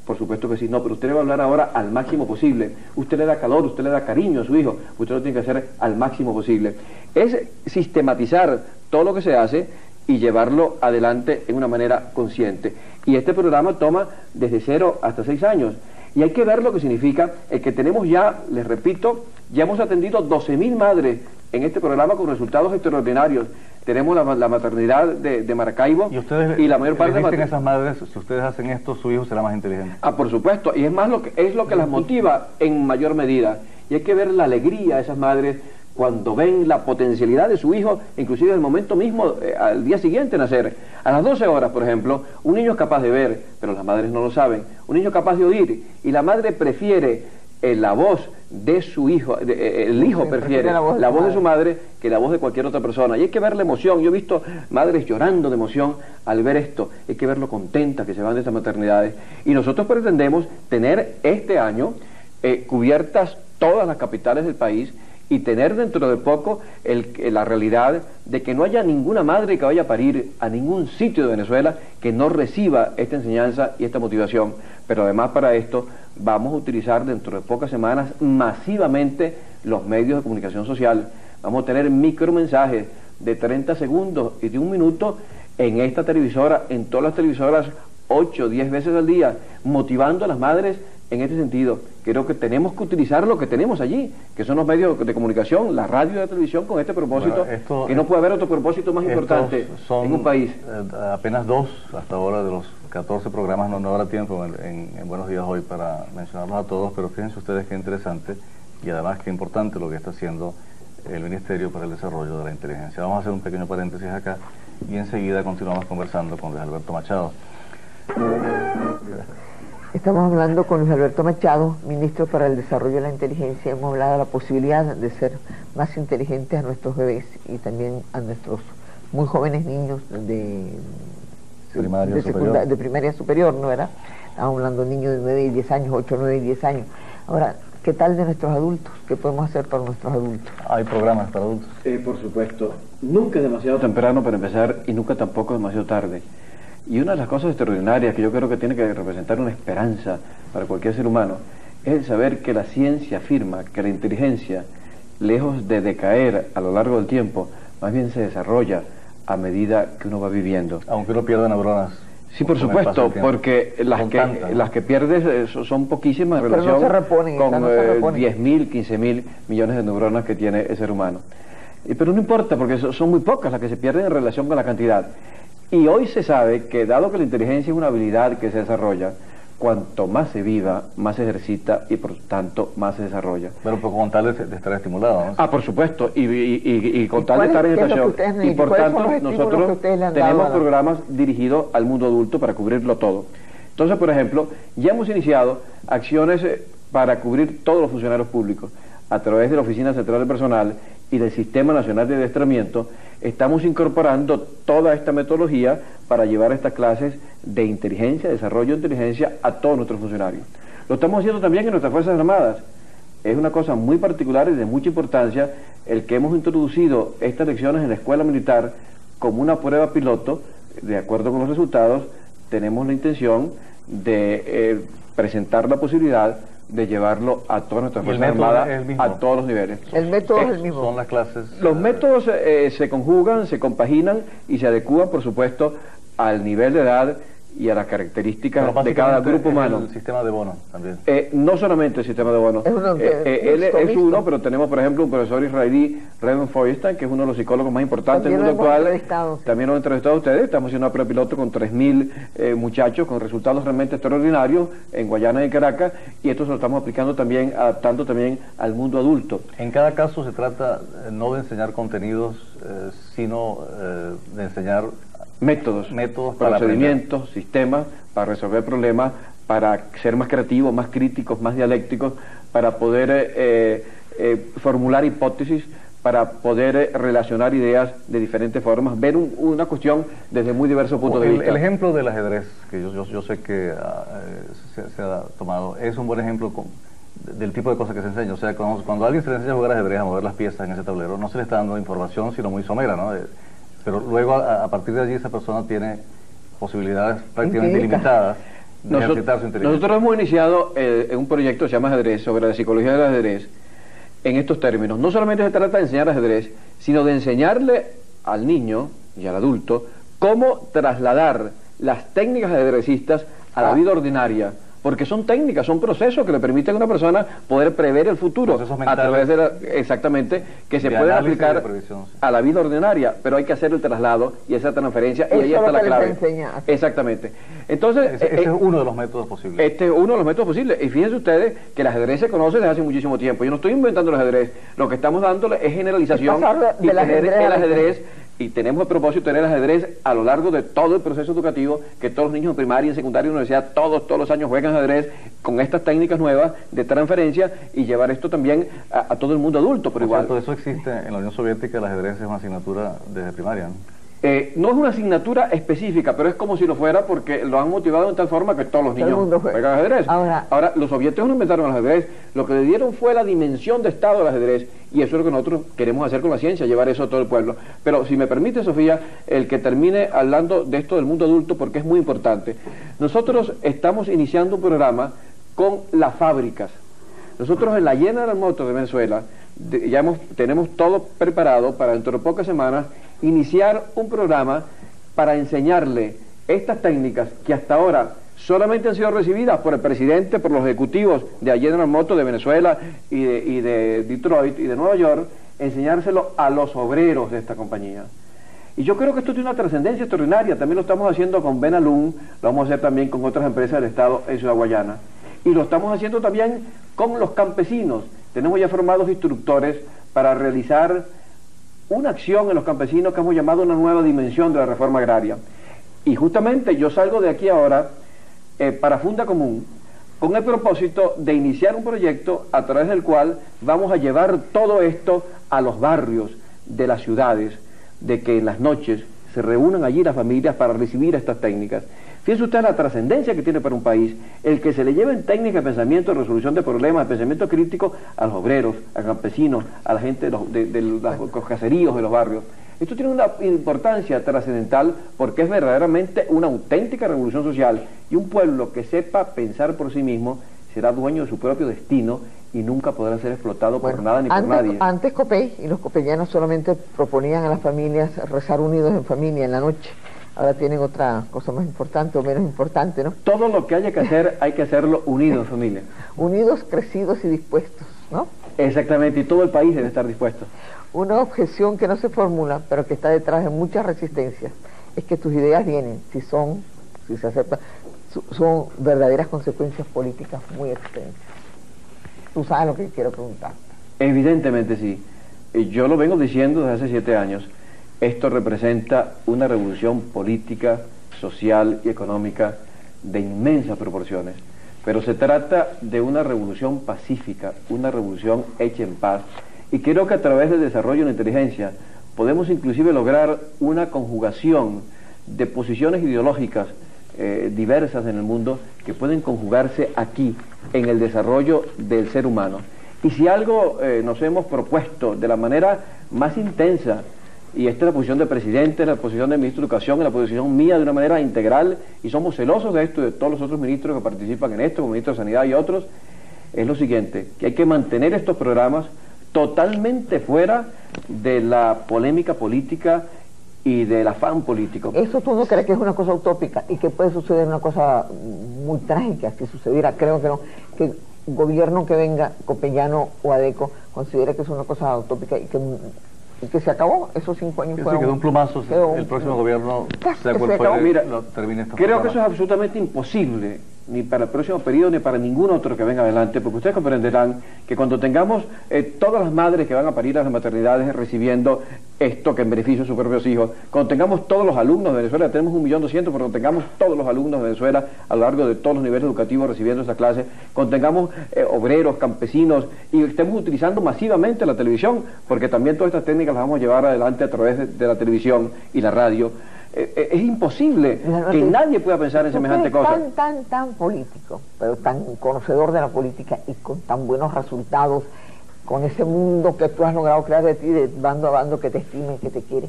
Por supuesto que sí. No, pero usted le va a hablar ahora al máximo posible. Usted le da calor, usted le da cariño a su hijo. Usted lo tiene que hacer al máximo posible. Es sistematizar todo lo que se hace y llevarlo adelante en una manera consciente. Y este programa toma desde 0 hasta 6 años. Y hay que ver lo que significa el que tenemos ya, les repito, ya hemos atendido 12.000 madres en este programa con resultados extraordinarios. Tenemos la maternidad de Maracaibo y ustedes y la mayor parte de dicen a esas madres, si ustedes hacen esto, su hijo será más inteligente. Ah, por supuesto, y es más es lo que las motiva en mayor medida. Y hay que ver la alegría de esas madres cuando ven la potencialidad de su hijo, inclusive en el momento mismo, al día siguiente nacer. A las 12 horas, por ejemplo, un niño es capaz de ver, pero las madres no lo saben. Un niño es capaz de oír, y la madre prefiere la voz de su hijo, el hijo prefiere la voz de su madre que la voz de cualquier otra persona. Y hay que ver la emoción. Yo he visto madres llorando de emoción al ver esto. Hay que verlo contentas que se van de estas maternidades. Y nosotros pretendemos tener este año cubiertas todas las capitales del país y tener dentro de poco la realidad de que no haya ninguna madre que vaya a parir a ningún sitio de Venezuela que no reciba esta enseñanza y esta motivación. Pero además para esto vamos a utilizar dentro de pocas semanas masivamente los medios de comunicación social. Vamos a tener micromensajes de 30 segundos y de 1 minuto en esta televisora, en todas las televisoras, 8 o 10 veces al día, motivando a las madres en este sentido. Creo que tenemos que utilizar lo que tenemos allí, que son los medios de comunicación, la radio y la televisión, con este propósito, que no puede haber otro propósito más importante en un país. Apenas 2 hasta ahora de los 14 programas, no habrá tiempo en Buenos Días Hoy para mencionarlos a todos, pero fíjense ustedes qué interesante y además qué importante lo que está haciendo el Ministerio para el Desarrollo de la Inteligencia. Vamos a hacer un pequeño paréntesis acá y enseguida continuamos conversando con Luis Alberto Machado. Estamos hablando con Luis Alberto Machado, ministro para el Desarrollo de la Inteligencia. Hemos hablado de la posibilidad de ser más inteligentes a nuestros bebés y también a nuestros muy jóvenes niños de primaria superior, ¿no era? Estamos hablando de niños de 9 y 10 años, 8, 9 y 10 años. Ahora, ¿qué tal de nuestros adultos? ¿Qué podemos hacer para nuestros adultos? ¿Hay programas para adultos? Por supuesto. Nunca es demasiado temprano para empezar y nunca tampoco es demasiado tarde. Y una de las cosas extraordinarias que yo creo que tiene que representar una esperanza para cualquier ser humano es el saber que la ciencia afirma que la inteligencia, lejos de decaer a lo largo del tiempo, más bien se desarrolla a medida que uno va viviendo. Aunque uno pierda neuronas. Sí, por supuesto, porque las que pierdes son poquísimas en relación con 10.000, 15.000 millones de neuronas que tiene el ser humano. Pero no importa, porque son muy pocas las que se pierden en relación con la cantidad. Y hoy se sabe que, dado que la inteligencia es una habilidad que se desarrolla, cuanto más se viva, más se ejercita y por tanto más se desarrolla. Pero con tal de estar estimulado, ¿no? Ah, por supuesto, y con tal de estar en educación. Y por tanto nosotros tenemos programas dirigidos al mundo adulto para cubrirlo todo. Entonces, por ejemplo, ya hemos iniciado acciones para cubrir todos los funcionarios públicos. A través de la Oficina Central del Personal y del Sistema Nacional de Adiestramiento, estamos incorporando toda esta metodología para llevar estas clases de inteligencia, desarrollo de inteligencia a todos nuestros funcionarios. Lo estamos haciendo también en nuestras Fuerzas Armadas. Es una cosa muy particular y de mucha importancia el que hemos introducido estas lecciones en la Escuela Militar como una prueba piloto. De acuerdo con los resultados, tenemos la intención de presentar la posibilidad de llevarlo a todas nuestras Fuerzas Armadas a todos los niveles. El método es el mismo. Son las clases. Los métodos se conjugan, se compaginan y se adecúan, por supuesto, al nivel de edad y a las características de cada grupo humano. El sistema de bono también. No solamente el sistema de bono. Él es uno, pero tenemos, por ejemplo, un profesor israelí, Reuven Feuerstein, que es uno de los psicólogos más importantes del mundo actual. También lo han entrevistado a ustedes. Estamos haciendo una prueba piloto con 3.000 muchachos con resultados realmente extraordinarios en Guayana y Caracas, y esto se lo estamos aplicando también, adaptando también al mundo adulto. En cada caso se trata no de enseñar contenidos, sino de enseñar métodos procedimientos, sistemas para resolver problemas, para ser más creativos, más críticos, más dialécticos, para poder formular hipótesis, para poder relacionar ideas de diferentes formas, ver una cuestión desde muy diversos puntos de vista. El ejemplo del ajedrez, que yo sé que se ha tomado, es un buen ejemplo del tipo de cosas que se enseña. O sea, cuando a alguien se le enseña a jugar ajedrez, a mover las piezas en ese tablero, no se le está dando información, sino muy somera, ¿no? Pero luego, a partir de allí, esa persona tiene posibilidades prácticamente ilimitadas de ejercitar su inteligencia. Nosotros hemos iniciado un proyecto que se llama Ajedrez, sobre la psicología del ajedrez, en estos términos. No solamente se trata de enseñar ajedrez, sino de enseñarle al niño y al adulto cómo trasladar las técnicas ajedrecistas a la vida ordinaria, porque son técnicas, son procesos que le permiten a una persona poder prever el futuro a través de exactamente, que se pueden aplicar a la vida ordinaria, pero hay que hacer el traslado y esa transferencia, y ahí está la clave. Exactamente. Entonces, este es uno de los métodos posibles. Este es uno de los métodos posibles. Y fíjense ustedes que el ajedrez se conoce desde hace muchísimo tiempo. Yo no estoy inventando el ajedrez, lo que estamos dándole es generalización y tener el ajedrez. Y tenemos el propósito de tener el ajedrez a lo largo de todo el proceso educativo, que todos los niños en primaria, en secundaria y universidad, todos los años juegan ajedrez con estas técnicas nuevas de transferencia y llevar esto también a todo el mundo adulto, por igual. Cierto, eso existe en la Unión Soviética, el ajedrez es una asignatura desde primaria, ¿no? No es una asignatura específica, pero es como si lo fuera porque lo han motivado de tal forma que todos los niños juegan ajedrez. Ahora, los soviéticos no inventaron el ajedrez, lo que le dieron fue la dimensión de estado del ajedrez, y eso es lo que nosotros queremos hacer con la ciencia, llevar eso a todo el pueblo. Pero si me permite, Sofía, el que termine hablando de esto del mundo adulto, porque es muy importante. Nosotros estamos iniciando un programa con las fábricas. Nosotros en la General Motors de Venezuela tenemos todo preparado para dentro de pocas semanas iniciar un programa para enseñarle estas técnicas que hasta ahora solamente han sido recibidas por el presidente, por los ejecutivos de General Motors de Venezuela y de Detroit y de Nueva York, enseñárselo a los obreros de esta compañía. Y yo creo que esto tiene una trascendencia extraordinaria. También lo estamos haciendo con Benalum, lo vamos a hacer también con otras empresas del Estado en Ciudad Guayana. Y lo estamos haciendo también con los campesinos. Tenemos ya formados instructores para realizar una acción en los campesinos que hemos llamado una nueva dimensión de la reforma agraria. Y justamente yo salgo de aquí ahora para Funda Común con el propósito de iniciar un proyecto a través del cual vamos a llevar todo esto a los barrios de las ciudades, de que en las noches se reúnan allí las familias para recibir estas técnicas. Fíjense usted la trascendencia que tiene para un país el que se le lleven técnicas de pensamiento, de resolución de problemas, de pensamiento crítico a los obreros, a campesinos, a la gente de los caseríos de los barrios. Esto tiene una importancia trascendental porque es verdaderamente una auténtica revolución social, y un pueblo que sepa pensar por sí mismo será dueño de su propio destino y nunca podrá ser explotado por nada ni por nadie. Antes Copey y los copellanos solamente proponían a las familias rezar unidos en familia en la noche. Ahora tienen otra cosa más importante o menos importante, ¿no? Todo lo que haya que hacer, hay que hacerlo unidos, familia. Unidos, crecidos y dispuestos, ¿no? Exactamente, y todo el país debe estar dispuesto. Una objeción que no se formula, pero que está detrás de muchas resistencias, es que tus ideas vienen, si se aceptan, son verdaderas consecuencias políticas muy extensas. Tú sabes lo que quiero preguntar. Evidentemente sí. Yo lo vengo diciendo desde hace 7 años. Esto representa una revolución política, social y económica de inmensas proporciones. Pero se trata de una revolución pacífica, una revolución hecha en paz. Y creo que a través del desarrollo de la inteligencia podemos inclusive lograr una conjugación de posiciones ideológicas diversas en el mundo que pueden conjugarse aquí en el desarrollo del ser humano. Y si algo nos hemos propuesto de la manera más intensa, y esta es la posición del presidente, la posición del ministro de Educación, la posición mía de una manera integral, y somos celosos de esto y de todos los otros ministros que participan en esto, como ministro de Sanidad y otros, es lo siguiente, que hay que mantener estos programas totalmente fuera de la polémica política y del afán político. ¿Eso tú no crees que es una cosa utópica y que puede suceder una cosa muy trágica si sucediera? Creo que no, que un gobierno que venga, copellano o adeco, considere que es una cosa utópica y que se acabó esos 5 años. Sí, que de un plumazo el próximo gobierno, sea cual fuere, mira, termine esta creo que eso es absolutamente imposible, ni para el próximo periodo, ni para ningún otro que venga adelante, porque ustedes comprenderán que cuando tengamos todas las madres que van a parir a las maternidades recibiendo esto que en beneficio de sus propios hijos, cuando tengamos todos los alumnos de Venezuela, tenemos 1.200.000, pero cuando tengamos todos los alumnos de Venezuela a lo largo de todos los niveles educativos recibiendo esa clase, cuando tengamos obreros, campesinos, y estemos utilizando masivamente la televisión, porque también todas estas técnicas las vamos a llevar adelante a través de la televisión y la radio, es imposible que nadie pueda pensar en semejante cosa. Tan político, pero tan conocedor de la política y con tan buenos resultados, con ese mundo que tú has logrado crear de ti, de bando a bando, que te estime, que te quiere.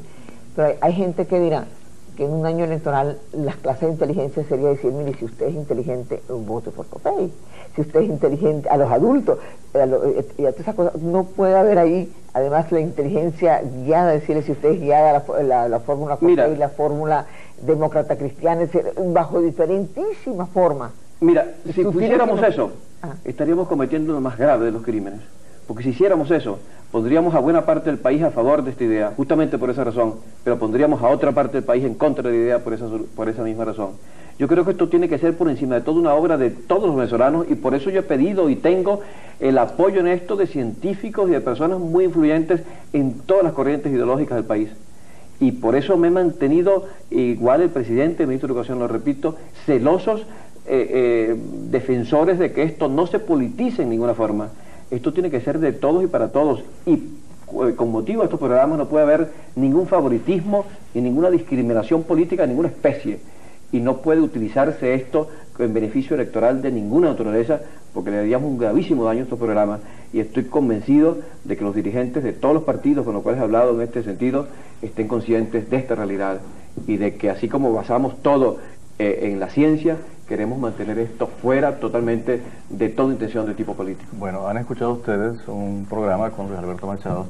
Pero hay gente que dirá que en un año electoral las clases de inteligencia sería decir, mire, si usted es inteligente, vote por Copey. Si usted es inteligente, a los adultos, y a todas esas cosas, no puede haber ahí, además, la inteligencia guiada, decirle si usted es guiada la fórmula Copey, la fórmula demócrata cristiana, bajo diferentísimas formas Mira, si Tú pusiéramos tienes eso, Ah. estaríamos cometiendo lo más grave de los crímenes. Porque si hiciéramos eso, pondríamos a buena parte del país a favor de esta idea, justamente por esa razón, pero pondríamos a otra parte del país en contra de la idea por esa misma razón. Yo creo que esto tiene que ser por encima de todo una obra de todos los venezolanos, y por eso yo he pedido y tengo el apoyo en esto de científicos y de personas muy influyentes en todas las corrientes ideológicas del país. Y por eso me he mantenido, igual el presidente, el ministro de Educación, lo repito, celosos defensores de que esto no se politice en ninguna forma. Esto tiene que ser de todos y para todos. Y con motivo de estos programas no puede haber ningún favoritismo ni ninguna discriminación política de ninguna especie. Y no puede utilizarse esto en beneficio electoral de ninguna naturaleza, porque le daríamos un gravísimo daño a estos programas. Y estoy convencido de que los dirigentes de todos los partidos con los cuales he hablado en este sentido estén conscientes de esta realidad, y de que así como basamos todo en la ciencia, queremos mantener esto fuera totalmente de toda intención de tipo político. Bueno, han escuchado ustedes un programa con Luis Alberto Machado,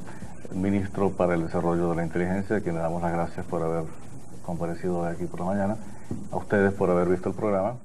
ministro para el Desarrollo de la Inteligencia, a quien le damos las gracias por haber comparecido aquí por la mañana, a ustedes por haber visto el programa.